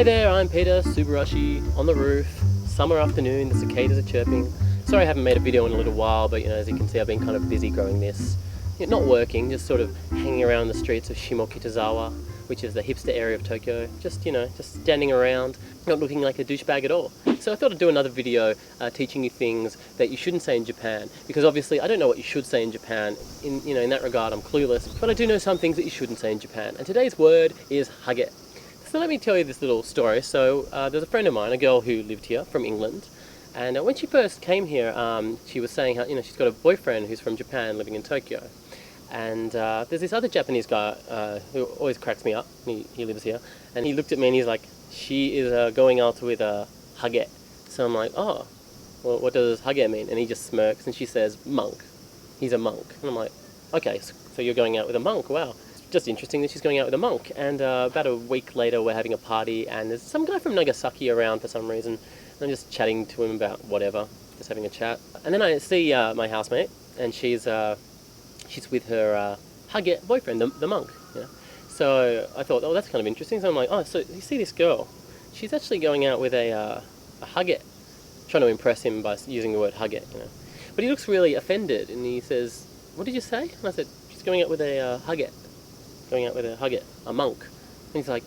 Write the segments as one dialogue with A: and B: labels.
A: Hey there, I'm Peter Subarashi on the roof. Summer afternoon, the cicadas are chirping. Sorry I haven't made a video in a little while, but as you can see I've been kind of busy growing this. Not working, just sort of hanging around the streets of Shimokitazawa, which is the hipster area of Tokyo. Just standing around, not looking like a douchebag at all. So I thought I'd do another video teaching you things that you shouldn't say in Japan, because obviously I don't know what you should say in Japan. In that regard I'm clueless, but I do know some things that you shouldn't say in Japan. And today's word is hage. So let me tell you this little story. So there's a friend of mine, a girl who lived here from England, and when she first came here, she was saying how she's got a boyfriend who's from Japan living in Tokyo, and there's this other Japanese guy who always cracks me up. He lives here, and he looked at me and he's like, she is going out with a hage. So I'm like, oh, well, what does hage mean? And he just smirks and she says, monk. He's a monk. And I'm like, okay, so you're going out with a monk, wow. Just interesting that she's going out with a monk. And about a week later we're having a party and there's some guy from Nagasaki around for some reason. And I'm just chatting to him about whatever, just having a chat. And then I see my housemate, and she's with her hage boyfriend, the monk. So I thought, oh, that's kind of interesting. So I'm like, oh, so you see this girl? She's actually going out with a hage, trying to impress him by using the word hage. But he looks really offended and he says, what did you say? And I said, she's going out with a hage. Going out with a hage, a monk. And he's like,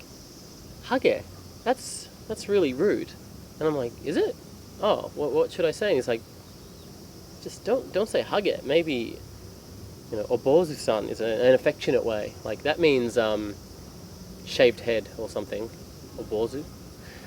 A: hage? That's really rude. And I'm like, is it? Oh, what should I say? And he's like, just don't say hage. Maybe, obozu-san is an affectionate way. Like that means shaved head or something, obozu.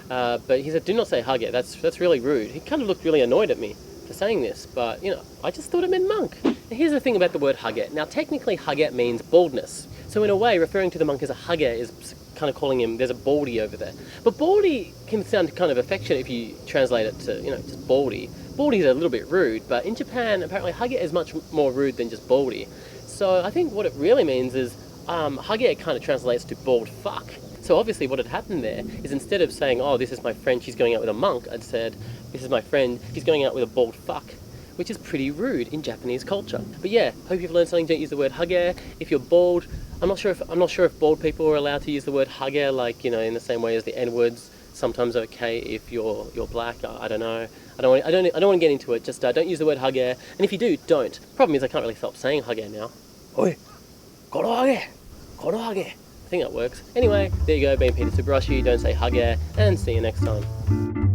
A: But he said, do not say hage. That's really rude. He kind of looked really annoyed at me for saying this, but I just thought it meant monk. Now, here's the thing about the word hage. Now technically hage means baldness. So in a way, referring to the monk as a hage is kind of calling him, there's a baldy over there. But baldy can sound kind of affectionate if you translate it to, just baldy. Baldy is a little bit rude, but in Japan, apparently hage is much more rude than just baldy. So I think what it really means is, hage kind of translates to bald fuck. So obviously what had happened there is instead of saying, oh, this is my friend, she's going out with a monk, I'd said, this is my friend, she's going out with a bald fuck, which is pretty rude in Japanese culture. But yeah, hope you've learned something. Don't use the word hage. If you're bald, I'm not sure if bald people are allowed to use the word hage, like, in the same way as the N-words. Sometimes okay if you're black. I don't know. I don't want to get into it. Just don't use the word hage. And if you do, don't. Problem is I can't really stop saying hage now. Oi, kono hage, kono hage. I think that works. Anyway, there you go. Being Peter Subarashi. Don't say hage, and see you next time.